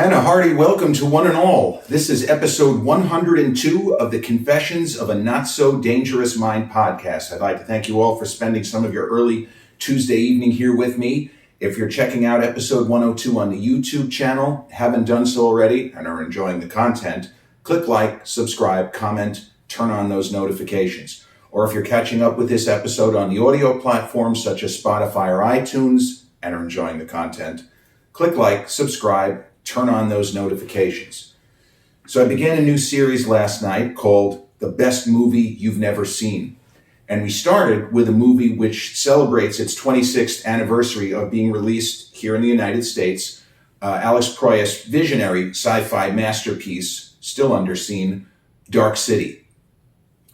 And a hearty welcome to one and all. This is episode 102 of the Confessions of a Not So Dangerous Mind podcast. I'd like to thank you all for spending some of your early Tuesday evening here with me. If you're checking out episode 102 on the YouTube channel, haven't done so already, and are enjoying the content, click like, subscribe, comment, turn on those notifications. Or if you're catching up with this episode on the audio platforms such as Spotify or iTunes and are enjoying the content, click like, subscribe, turn on those notifications. So I began a new series last night called The Best Movie You've Never Seen. And we started with a movie which celebrates its 26th anniversary of being released here in the United States. Alex Proyas' visionary sci-fi masterpiece, still underseen, Dark City.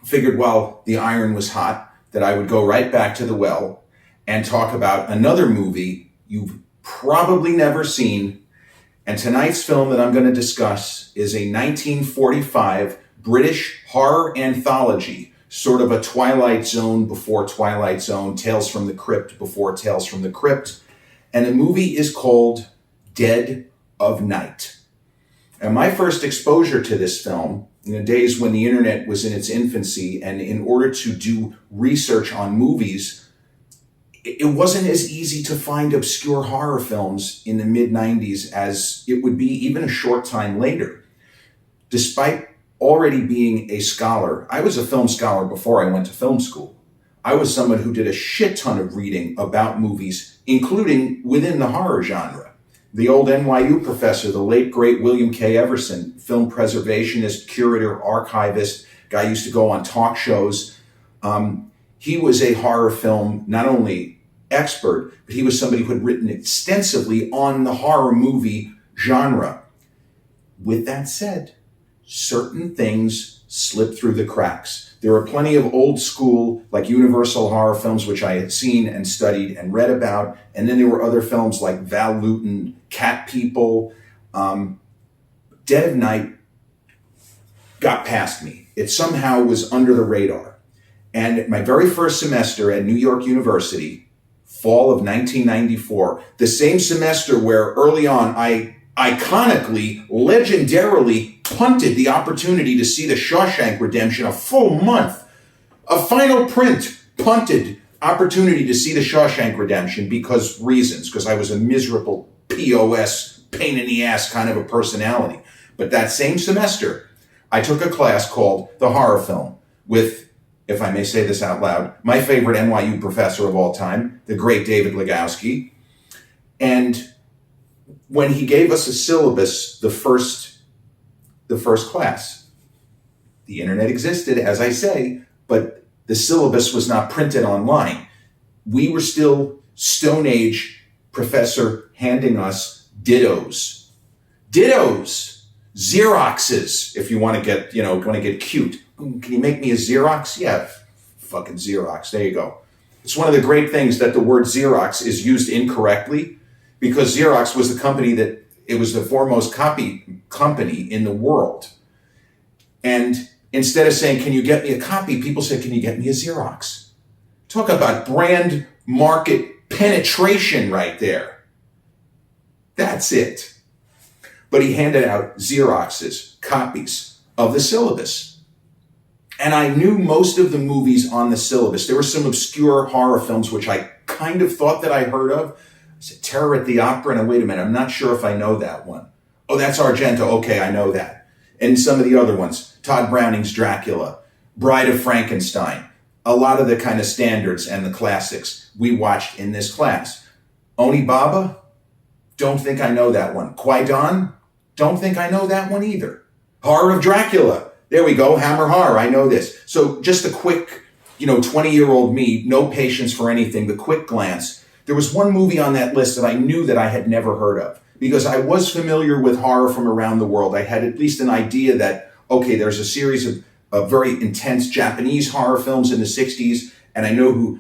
Figured while the iron was hot that I would go right back to the well and talk about another movie you've probably never seen. And tonight's film that I'm going to discuss is a 1945 British horror anthology, sort of a Twilight Zone before Twilight Zone, Tales from the Crypt before Tales from the Crypt. And the movie is called Dead of Night. And my first exposure to this film, in the days when the internet was in its infancy, and in order to do research on movies, it wasn't as easy to find obscure horror films in the mid-90s as it would be even a short time later. Despite already being a scholar, I was a film scholar before I went to film school. I was someone who did a shit ton of reading about movies, including within the horror genre. The old NYU professor, the late great William K. Everson, film preservationist, curator, archivist, guy used to go on talk shows. He was a horror film, not only expert, but he was somebody who had written extensively on the horror movie genre. With that said, certain things slip through the cracks. There are plenty of old school, like Universal horror films, which I had seen and studied and read about. And then there were other films like Val Lewton, Cat People. Dead of Night got past me. It somehow was under the radar. And my very first semester at New York University, fall of 1994, the same semester where early on I iconically, legendarily punted the opportunity to see The Shawshank Redemption a full month. A final print punted opportunity to see The Shawshank Redemption because I was a miserable POS, pain in the ass kind of a personality. But that same semester, I took a class called The Horror Film with, if I may say this out loud, my favorite NYU professor of all time, the great David Legowski. And when he gave us a syllabus, the first class, the internet existed, as I say, but the syllabus was not printed online. We were still Stone Age professor handing us dittos, Xeroxes, if you want to get cute. Can you make me a Xerox? Yeah, fucking Xerox. There you go. It's one of the great things that the word Xerox is used incorrectly, because Xerox was the company it was the foremost copy company in the world. And instead of saying, can you get me a copy, people said, can you get me a Xerox? Talk about brand market penetration right there. That's it. But he handed out Xeroxes, copies of the syllabus. And I knew most of the movies on the syllabus. There were some obscure horror films which I kind of thought that I heard of. I said, Terror at the Opera, and wait a minute, I'm not sure if I know that one. Oh, that's Argento. Okay, I know that. And some of the other ones, Todd Browning's Dracula, Bride of Frankenstein, a lot of the kind of standards and the classics we watched in this class. Oni Baba, don't think I know that one. Qui-Gon, don't think I know that one either. Horror of Dracula. There we go, Hammer Horror, I know this. So just a quick, 20-year-old me, no patience for anything, the quick glance. There was one movie on that list that I knew that I had never heard of, because I was familiar with horror from around the world. I had at least an idea that, okay, there's a series of very intense Japanese horror films in the 60s, and I know who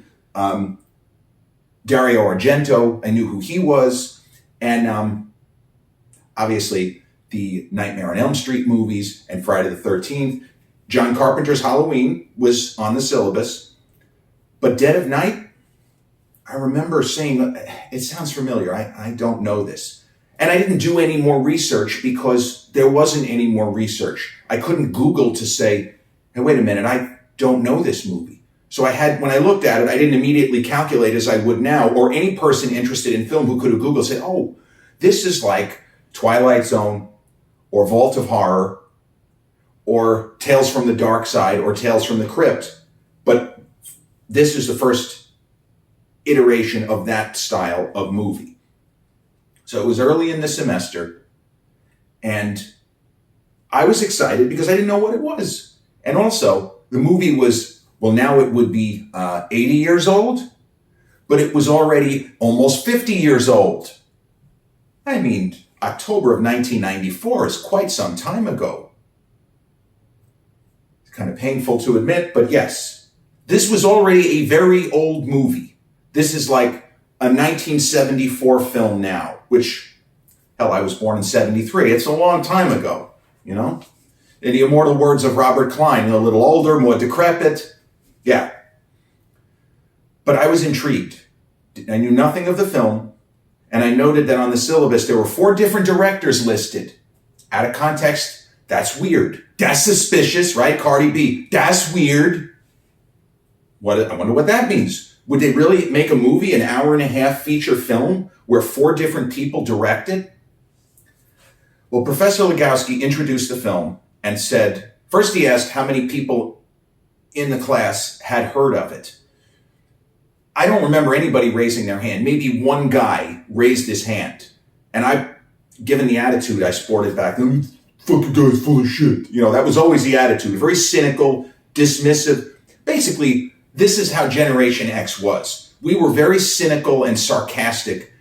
Dario Argento, I knew who he was, and obviously the Nightmare on Elm Street movies and Friday the 13th. John Carpenter's Halloween was on the syllabus. But Dead of Night, I remember saying, it sounds familiar. I don't know this. And I didn't do any more research because there wasn't any more research. I couldn't Google to say, hey, wait a minute, I don't know this movie. So when I looked at it, I didn't immediately calculate as I would now, or any person interested in film who could have Googled said, oh, this is like Twilight Zone or Vault of Horror or Tales from the Dark Side or Tales from the Crypt. But this is the first iteration of that style of movie. So it was early in the semester, and I was excited because I didn't know what it was. And also, the movie was, well, now it would be 80 years old, but it was already almost 50 years old. I mean, October of 1994 is quite some time ago. It's kind of painful to admit, but yes, this was already a very old movie. This is like a 1974 film now, which, hell, I was born in 73. It's a long time ago, you know? In the immortal words of Robert Klein, a little older, more decrepit. Yeah. But I was intrigued. I knew nothing of the film, and I noted that on the syllabus there were 4 different directors listed. Out of context, that's weird. That's suspicious, right? Cardi B, that's weird. I wonder what that means. Would they really make a movie, an hour-and-a-half feature film, where 4 different people directed? Well, Professor Legowski introduced the film and said, first he asked how many people in the class had heard of it. I don't remember anybody raising their hand. Maybe one guy raised his hand. And given the attitude I sported back then, fucking guy's full of shit. You know, that was always the attitude. Very cynical, dismissive. Basically, this is how Generation X was. We were very cynical and sarcastic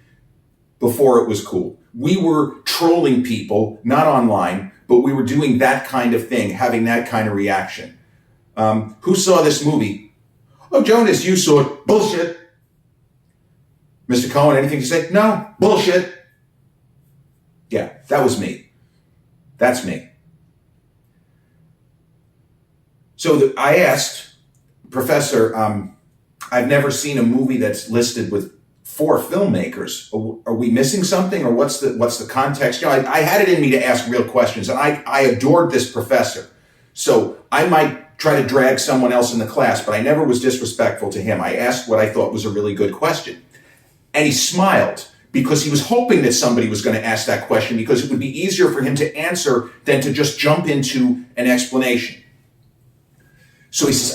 before it was cool. We were trolling people, not online, but we were doing that kind of thing, having that kind of reaction. Who saw this movie? Oh, Jonas, you saw it. Bullshit. Mr. Cohen, anything to say? No, bullshit. Yeah, that was me. That's me. So I asked, Professor, I've never seen a movie that's listed with 4 filmmakers. Are we missing something, or what's the context? You know, I had it in me to ask real questions, and I adored this professor. So I might try to drag someone else in the class, but I never was disrespectful to him. I asked what I thought was a really good question. And he smiled because he was hoping that somebody was going to ask that question because it would be easier for him to answer than to just jump into an explanation. So he says,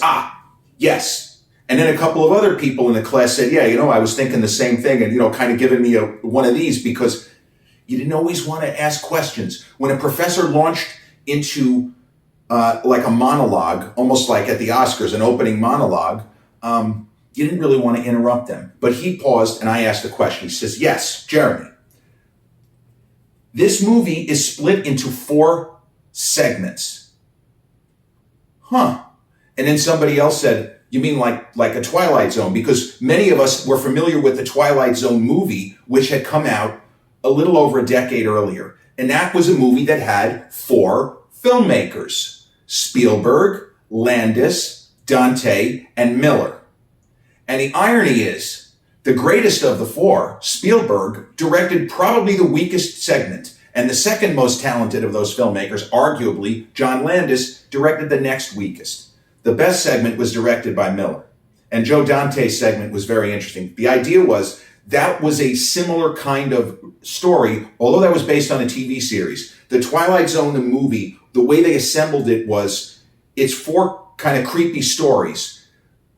yes. And then a couple of other people in the class said, yeah, you know, I was thinking the same thing, and, you know, kind of giving me one of these because you didn't always want to ask questions. When a professor launched into like a monologue, almost like at the Oscars, an opening monologue, you didn't really want to interrupt them. But he paused, and I asked a question. He says, yes, Jeremy, this movie is split into 4 segments. Huh. And then somebody else said, you mean like a Twilight Zone? Because many of us were familiar with the Twilight Zone movie, which had come out a little over a decade earlier. And that was a movie that had 4 filmmakers: Spielberg, Landis, Dante, and Miller. And the irony is, the greatest of the 4, Spielberg, directed probably the weakest segment. And the second most talented of those filmmakers, arguably, John Landis, directed the next weakest. The best segment was directed by Miller. And Joe Dante's segment was very interesting. The idea was that was a similar kind of story, although that was based on a TV series. The Twilight Zone, the movie, the way they assembled it was, it's 4 kind of creepy stories,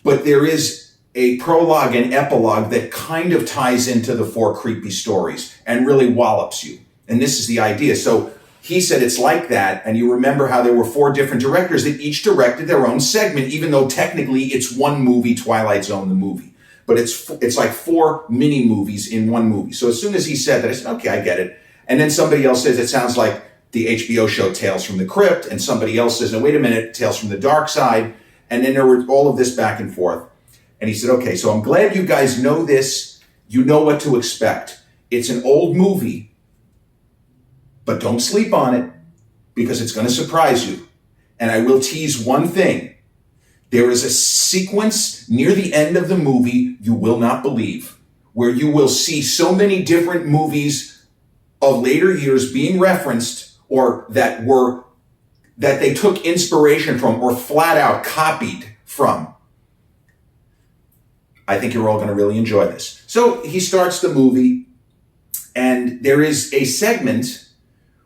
but there is a prologue and epilogue that kind of ties into the 4 creepy stories and really wallops you. And this is the idea. So he said it's like that, and you remember how there were 4 different directors that each directed their own segment, even though technically it's one movie, Twilight Zone, the movie. But it's like 4 mini movies in one movie. So as soon as he said that, I said, okay, I get it. And then somebody else says it sounds like the HBO show Tales from the Crypt, and somebody else says, no, wait a minute, Tales from the Dark Side. And then there were all of this back and forth. And he said, okay, so I'm glad you guys know this. You know what to expect. It's an old movie, but don't sleep on it because it's going to surprise you. And I will tease one thing. There is a sequence near the end of the movie you will not believe, where you will see so many different movies of later years being referenced, or that they took inspiration from or flat out copied from. I think you're all going to really enjoy this. So he starts the movie, and there is a segment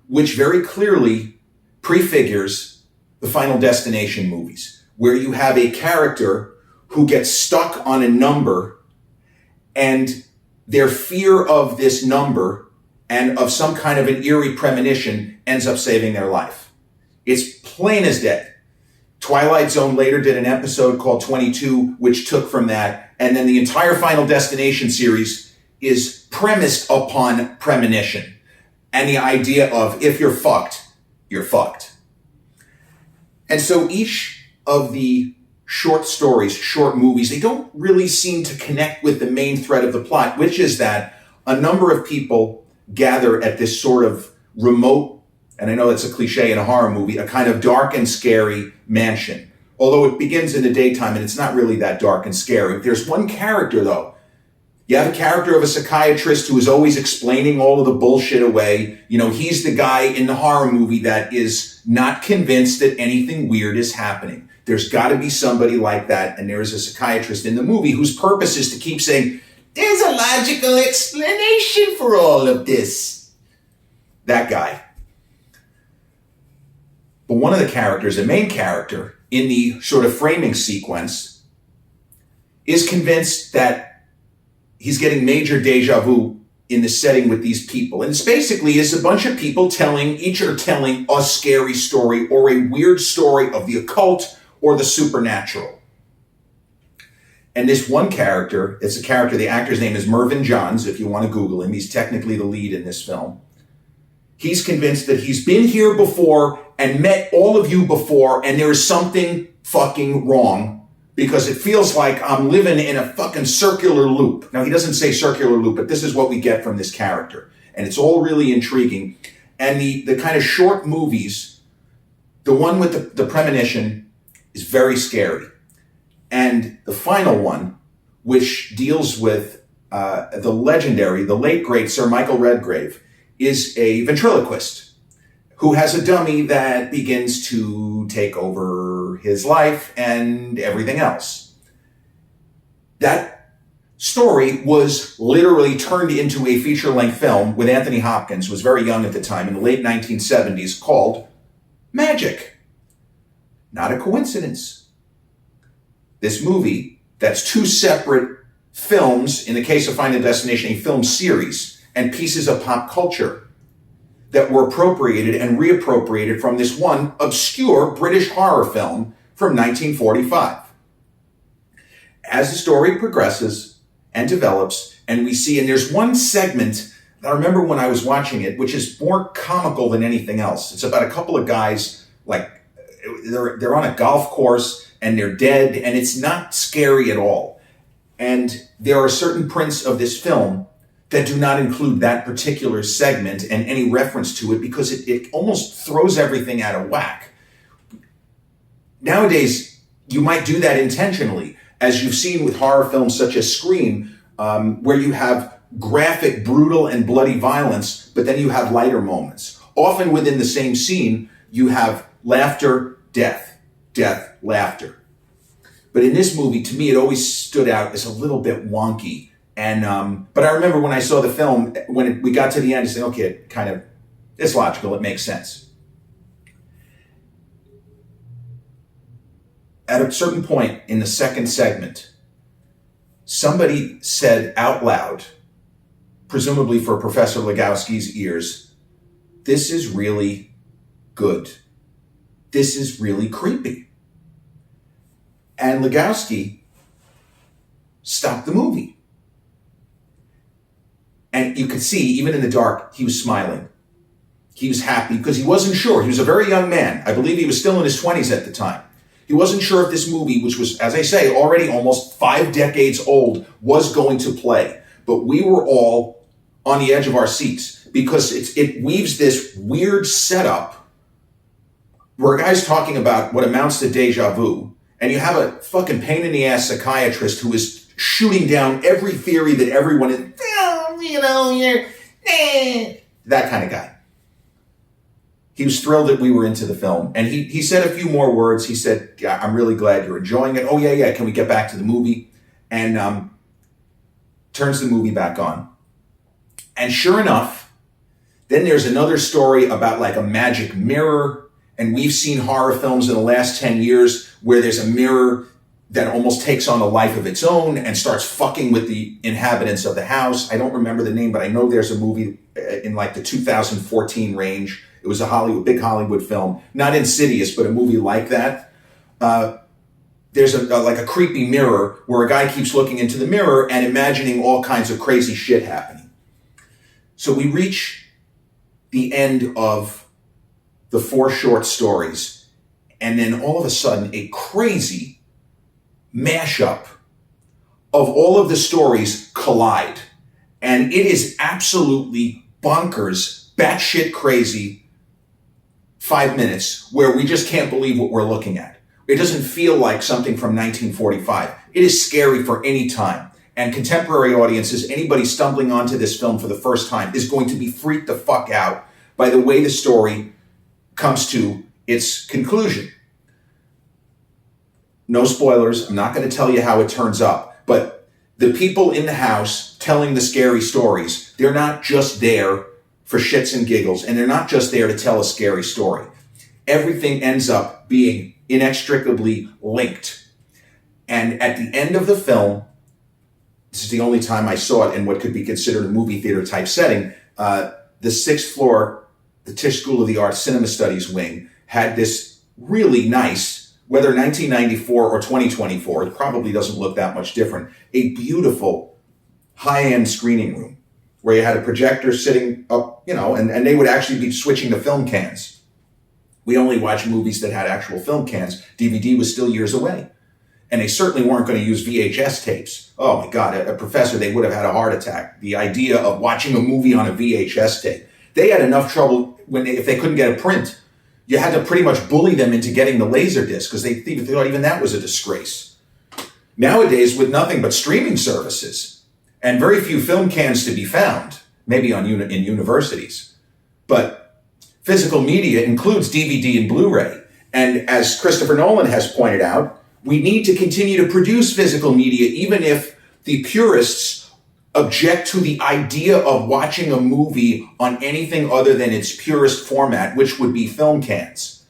which very clearly prefigures the Final Destination movies, where you have a character who gets stuck on a number, and their fear of this number and of some kind of an eerie premonition ends up saving their life. It's plain as day. Twilight Zone later did an episode called 22, which took from that. And then the entire Final Destination series is premised upon premonition and the idea of if you're fucked, you're fucked. And so each of the short stories, short movies, they don't really seem to connect with the main thread of the plot, which is that a number of people gather at this sort of remote, and I know that's a cliche in a horror movie, a kind of dark and scary mansion. Although it begins in the daytime and it's not really that dark and scary. There's one character though. You have a character of a psychiatrist who is always explaining all of the bullshit away. You know, he's the guy in the horror movie that is not convinced that anything weird is happening. There's got to be somebody like that, and there is a psychiatrist in the movie whose purpose is to keep saying, there's a logical explanation for all of this. That guy. But one of the characters, the main character, in the sort of framing sequence, is convinced that he's getting major deja vu in the setting with these people. And it's basically is a bunch of people telling a scary story or a weird story of the occult or the supernatural. And this one character, it's a character, the actor's name is Mervyn Johns, if you want to Google him. He's technically the lead in this film. He's convinced that he's been here before and met all of you before, and there is something fucking wrong because it feels like I'm living in a fucking circular loop. Now, he doesn't say circular loop, but this is what we get from this character. And it's all really intriguing. And the kind of short movies, the one with the premonition is very scary. And the final one, which deals with the late great Sir Michael Redgrave, is a ventriloquist who has a dummy that begins to take over his life and everything else. That story was literally turned into a feature-length film with Anthony Hopkins, who was very young at the time, in the late 1970s, called Magic. Not a coincidence. This movie, that's two separate films, in the case of Final Destination, a film series, and pieces of pop culture that were appropriated and reappropriated from this one obscure British horror film from 1945. As the story progresses and develops, and we see, and there's one segment that I remember when I was watching it, which is more comical than anything else. It's about a couple of guys, like, they're on a golf course, and they're dead, and it's not scary at all. And there are certain prints of this film that do not include that particular segment and any reference to it because it almost throws everything out of whack. Nowadays, you might do that intentionally, as you've seen with horror films such as Scream, where you have graphic, brutal, and bloody violence, but then you have lighter moments. Often within the same scene, you have laughter, death, death, laughter. But in this movie, to me, it always stood out as a little bit wonky. And but I remember when I saw the film, when we got to the end, I said, okay, it's logical, it makes sense. At a certain point in the second segment, somebody said out loud, presumably for Professor Legowski's ears, "This is really good. This is really creepy." And Legowski stopped the movie. And you could see, even in the dark, he was smiling. He was happy because he wasn't sure. He was a very young man. I believe he was still in his 20s at the time. He wasn't sure if this movie, which was, as I say, already almost 5 decades old, was going to play. But we were all on the edge of our seats because it weaves this weird setup where a guy's talking about what amounts to deja vu, and you have a fucking pain-in-the-ass psychiatrist who is shooting down every theory that everyone is, That kind of guy. He was thrilled that we were into the film. And he said a few more words. He said, yeah, I'm really glad you're enjoying it. Oh, yeah, can we get back to the movie? And turns the movie back on. And sure enough, then there's another story about like a magic mirror. And we've seen horror films in the last 10 years where there's a mirror that almost takes on a life of its own and starts fucking with the inhabitants of the house. I don't remember the name, but I know there's a movie in like the 2014 range. It was a big Hollywood film, not Insidious, but a movie like that. There's like a creepy mirror where a guy keeps looking into the mirror and imagining all kinds of crazy shit happening. So we reach the end of the 4 short stories, and then all of a sudden a crazy mashup of all of the stories collide. And it is absolutely bonkers, batshit crazy 5 minutes where we just can't believe what we're looking at. It doesn't feel like something from 1945. It is scary for any time. And contemporary audiences, anybody stumbling onto this film for the first time, is going to be freaked the fuck out by the way the story comes to its conclusion. No spoilers. I'm not going to tell you how it turns up. But the people in the house telling the scary stories, they're not just there for shits and giggles, and they're not just there to tell a scary story. Everything ends up being inextricably linked. And at the end of the film, this is the only time I saw it in what could be considered a movie theater type setting, the 6th floor, the Tisch School of the Arts Cinema Studies wing, had this really nice, whether 1994 or 2024, it probably doesn't look that much different, a beautiful high-end screening room where you had a projector sitting up, and they would actually be switching the film cans. We only watched movies that had actual film cans. DVD was still years away. And they certainly weren't going to use VHS tapes. Oh my God, a professor, they would have had a heart attack. The idea of watching a movie on a VHS tape. They had enough trouble if they couldn't get a print. You had to pretty much bully them into getting the laser disc because they thought even that was a disgrace. Nowadays, with nothing but streaming services and very few film cans to be found, maybe in universities, but physical media includes DVD and Blu-ray. And as Christopher Nolan has pointed out, we need to continue to produce physical media, even if the purists object to the idea of watching a movie on anything other than its purest format, which would be film cans.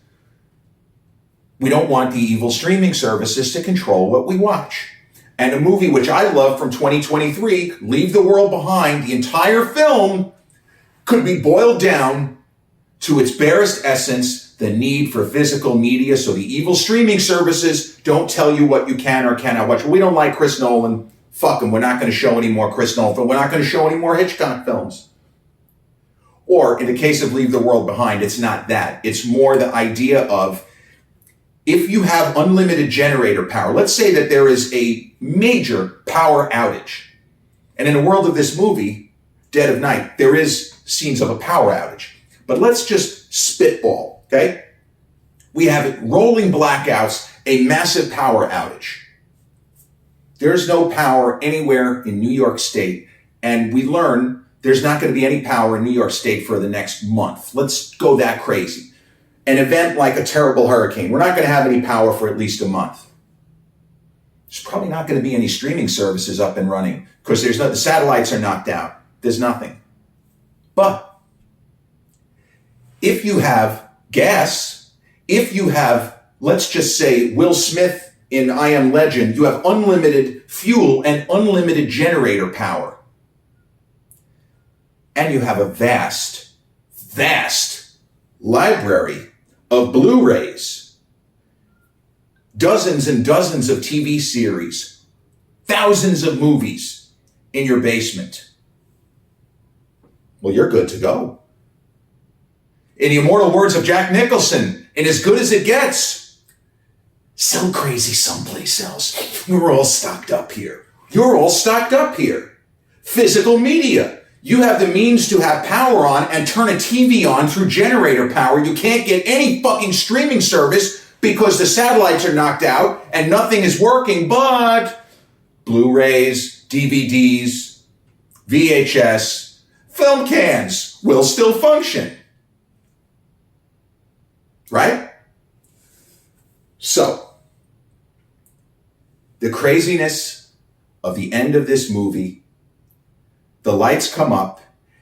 We don't want the evil streaming services to control what we watch. And a movie which I love from 2023, Leave the World Behind, the entire film could be boiled down to its barest essence, the need for physical media, so the evil streaming services don't tell you what you can or cannot watch. We don't like Chris Nolan. Fuck him. We're not going to show any more Chris Nolan films. We're not going to show any more Hitchcock films. Or in the case of Leave the World Behind, it's not that. It's more the idea of, if you have unlimited generator power, let's say that there is a major power outage. And in the world of this movie, Dead of Night, there is scenes of a power outage. But let's just spitball, okay? We have rolling blackouts, a massive power outage. There's no power anywhere in New York State, and we learn there's not going to be any power in New York State for the next month. Let's go that crazy. An event like a terrible hurricane, we're not going to have any power for at least a month. There's probably not going to be any streaming services up and running because the satellites are knocked out. There's nothing. But if you have gas, if you have, let's just say, Will Smith in I Am Legend, you have unlimited fuel and unlimited generator power. And you have a vast library of Blu-rays, dozens and dozens of TV series, thousands of movies in your basement. Well, you're good to go. In the immortal words of Jack Nicholson, in As Good as It Gets, so crazy someplace else. We're all stocked up here. You're all stocked up here. Physical media. You have the means to have power on and turn a TV on through generator power. You can't get any fucking streaming service because the satellites are knocked out and nothing is working but Blu-rays, DVDs, VHS, film cans. will still function. Right? So, the craziness of the end of this movie, the lights come up,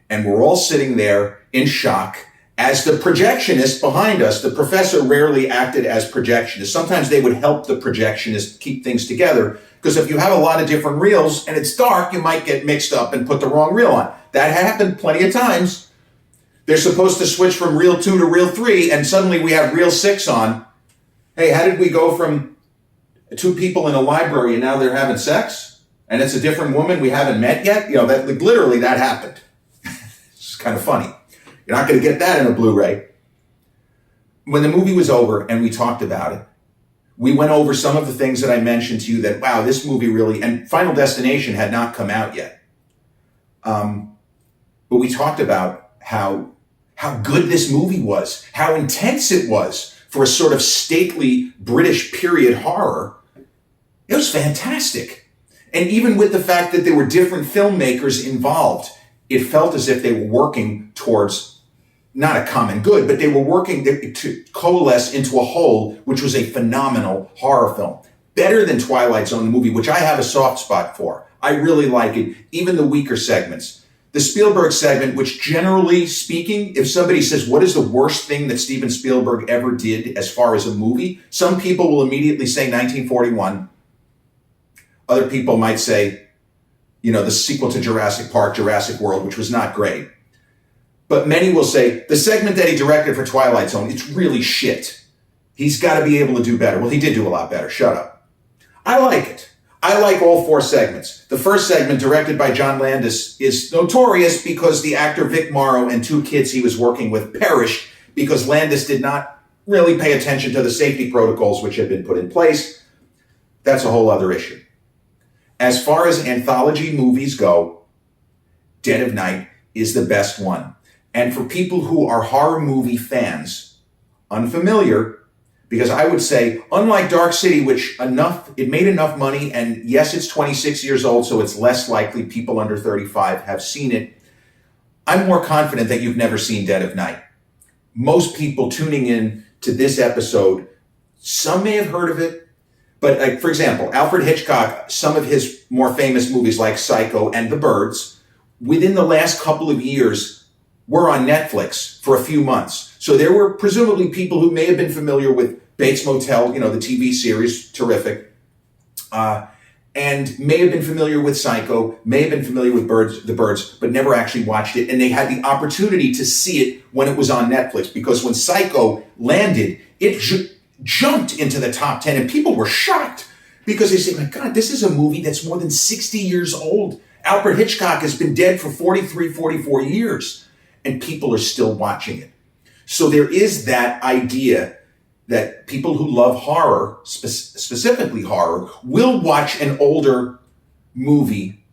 and we're all sitting there in shock as the projectionist behind us, the professor rarely acted as projectionist. Sometimes they would help the projectionist keep things together, because if you have a lot of different reels and it's dark, you might get mixed up and put the wrong reel on. That happened plenty of times. They're supposed to switch from reel 2 to reel 3, and suddenly we have reel 6 on. Hey, how did we go from 2 people in a library and now they're having sex? And it's a different woman we haven't met yet? You know, that literally that happened. It's kind of funny. You're not going to get that in a Blu-ray. When the movie was over and we talked about it, we went over some of the things that I mentioned to you that, wow, this movie really, and Final Destination had not come out yet. But we talked about how good this movie was, how intense it was for a sort of stately British period horror. It was fantastic. And even with the fact that there were different filmmakers involved, it felt as if they were working towards not a common good, but they were working to coalesce into a whole, which was a phenomenal horror film. Better than Twilight Zone, the movie, which I have a soft spot for. I really like it, even the weaker segments. The Spielberg segment, which generally speaking, if somebody says, what is the worst thing that Steven Spielberg ever did as far as a movie? Some people will immediately say 1941. Other people might say, you know, the sequel to Jurassic Park, Jurassic World, which was not great. But many will say, the segment that he directed for Twilight Zone, it's really shit. He's got to be able to do better. Well, he did do a lot better. Shut up. I like it. I like all 4 segments. The first segment, directed by John Landis, is notorious because the actor Vic Morrow and 2 kids he was working with perished because Landis did not really pay attention to the safety protocols which had been put in place. That's a whole other issue. As far as anthology movies go, Dead of Night is the best one. And for people who are horror movie fans, unfamiliar, because I would say, unlike Dark City, which it made enough money, and yes, it's 26 years old, so it's less likely people under 35 have seen it. I'm more confident that you've never seen Dead of Night. Most people tuning in to this episode, some may have heard of it, but like, for example, Alfred Hitchcock, some of his more famous movies like Psycho and The Birds, within the last couple of years, were on Netflix for a few months. So there were presumably people who may have been familiar with Bates Motel, you know, the TV series, terrific, and may have been familiar with Psycho, may have been familiar with The Birds, but never actually watched it. And they had the opportunity to see it when it was on Netflix, because when Psycho landed, it jumped into the top 10, and people were shocked because they say, my God, this is a movie that's more than 60 years old. Alfred Hitchcock has been dead for 43, 44 years. And people are still watching it. So there is that idea that people who love horror, specifically horror, will watch an older movie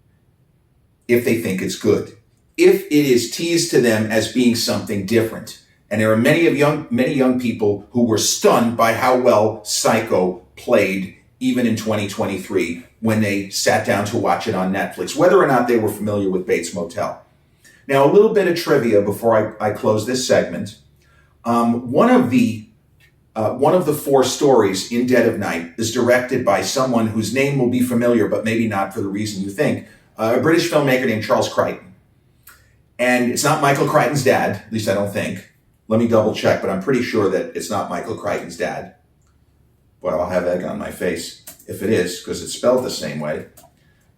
if they think it's good, if it is teased to them as being something different. And there are many young people who were stunned by how well Psycho played even in 2023 when they sat down to watch it on Netflix, whether or not they were familiar with Bates Motel. Now, a little bit of trivia before I close this segment. One of the 4 stories in Dead of Night is directed by someone whose name will be familiar, but maybe not for the reason you think, a British filmmaker named Charles Crichton. And it's not Michael Crichton's dad, at least I don't think. Let me double check, but I'm pretty sure that it's not Michael Crichton's dad. Well, I'll have egg on my face if it is, because it's spelled the same way.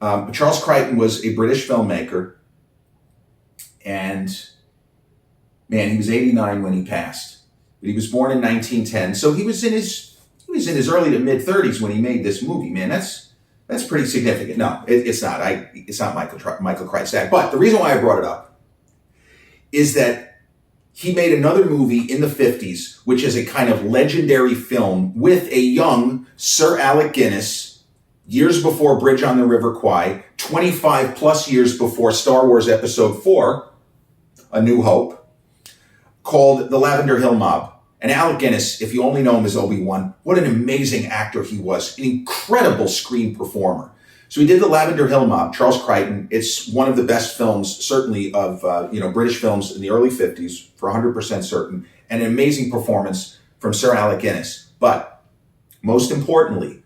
Charles Crichton was a British filmmaker. And man, he was 89 when he passed. But he was born in 1910, so he was in his early to mid 30s when he made this movie. Man, that's pretty significant. No, it's not. It's not Michael Crichton's dad. But the reason why I brought it up is that he made another movie in the 50s, which is a kind of legendary film with a young Sir Alec Guinness, years before Bridge on the River Kwai, 25 plus years before Star Wars Episode 4. A New Hope, called The Lavender Hill Mob. And Alec Guinness, if you only know him as Obi-Wan, what an amazing actor he was, an incredible screen performer. So he did The Lavender Hill Mob, Charles Crichton. It's one of the best films, certainly of British films in the early 50s, for 100% certain, and an amazing performance from Sir Alec Guinness. But most importantly,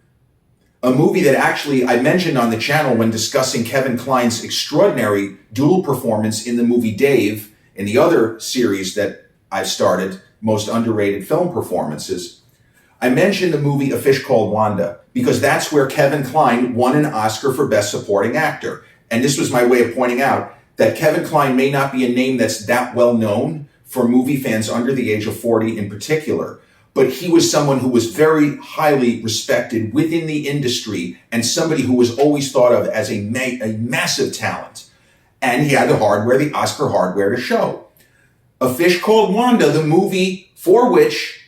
a movie that actually I mentioned on the channel when discussing Kevin Kline's extraordinary dual performance in the movie Dave, in the other series that I've started, Most Underrated Film Performances. I mentioned the movie A Fish Called Wanda because that's where Kevin Kline won an Oscar for Best Supporting Actor. And this was my way of pointing out that Kevin Kline may not be a name that's that well known for movie fans under the age of 40 in particular, but he was someone who was very highly respected within the industry and somebody who was always thought of as a massive talent. And he had the hardware, the Oscar hardware to show. A Fish Called Wanda, the movie for which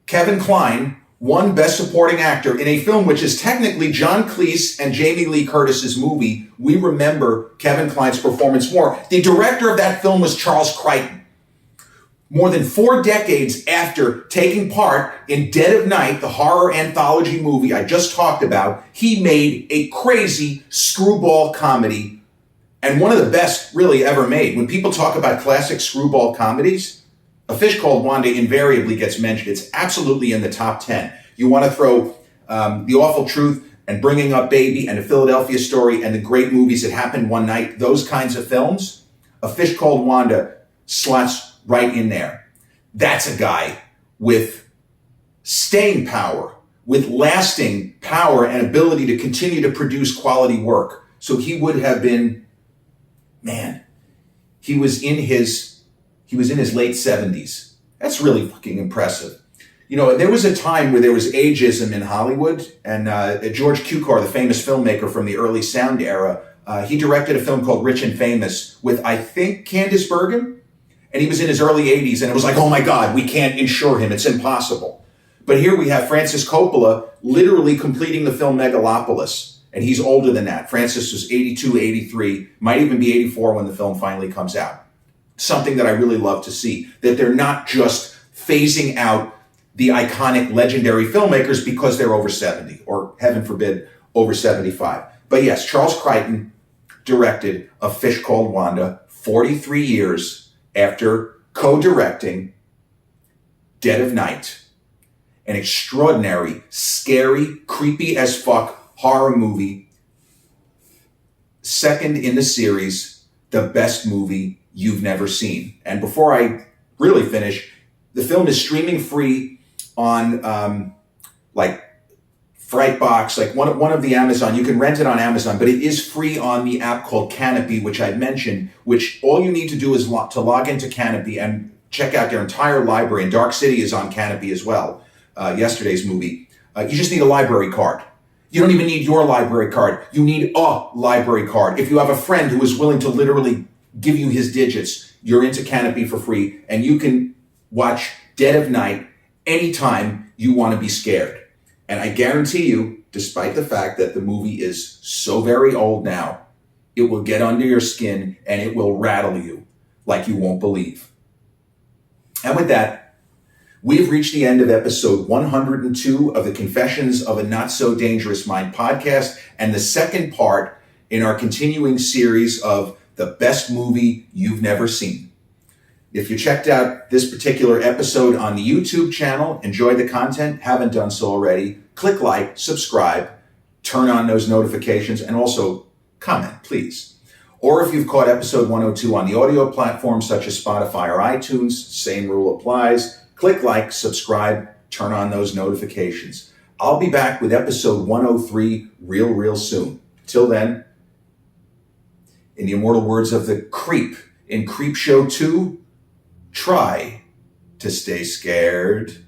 Kevin Kline won Best Supporting Actor in a film which is technically John Cleese and Jamie Lee Curtis's movie. We remember Kevin Kline's performance more. The director of that film was Charles Crichton. More than 4 decades after taking part in Dead of Night, the horror anthology movie I just talked about, he made a crazy screwball comedy, and one of the best really ever made. When people talk about classic screwball comedies, A Fish Called Wanda invariably gets mentioned. It's absolutely in the top 10. You want to throw The Awful Truth and Bringing Up Baby and A Philadelphia Story and the great movies that happened one night, those kinds of films, A Fish Called Wanda slots right in there. That's a guy with staying power, with lasting power and ability to continue to produce quality work. So he would have been, he was in his late 70s. That's really fucking impressive. You know, there was a time where there was ageism in Hollywood, and George Cukor, the famous filmmaker from the early sound era, he directed a film called Rich and Famous with, I think, Candice Bergen. And he was in his early 80s, and it was like, oh my God, we can't insure him. It's impossible. But here we have Francis Coppola literally completing the film Megalopolis. And he's older than that. Francis was 82, 83, might even be 84 when the film finally comes out. Something that I really love to see, that they're not just phasing out the iconic, legendary filmmakers because they're over 70, or heaven forbid, over 75. But yes, Charles Crichton directed A Fish Called Wanda 43 years after co-directing Dead of Night, an extraordinary, scary, creepy as fuck horror movie, second in the series, the best movie you've never seen. And before I really finish, the film is streaming free on Frightbox, like one of the Amazon. You can rent it on Amazon, but it is free on the app called Canopy, which I mentioned, which all you need to do is to log into Canopy and check out their entire library. And Dark City is on Canopy as well, yesterday's movie. You just need a library card. You don't even need your library card. You need a library card. If you have a friend who is willing to literally give you his digits, you're into Canopy for free, and you can watch Dead of Night anytime you want to be scared. And I guarantee you, despite the fact that the movie is so very old now, it will get under your skin and it will rattle you like you won't believe. And with that, we've reached the end of episode 102 of the Confessions of a Not So Dangerous Mind podcast, and the second part in our continuing series of the best movie you've never seen. If you checked out this particular episode on the YouTube channel, enjoyed the content, haven't done so already, click like, subscribe, turn on those notifications, and also comment, please. Or if you've caught episode 102 on the audio platforms such as Spotify or iTunes, same rule applies. Click like, subscribe, turn on those notifications. I'll be back with episode 103 real soon. Till then, in the immortal words of the Creep in Creepshow 2, try to stay scared.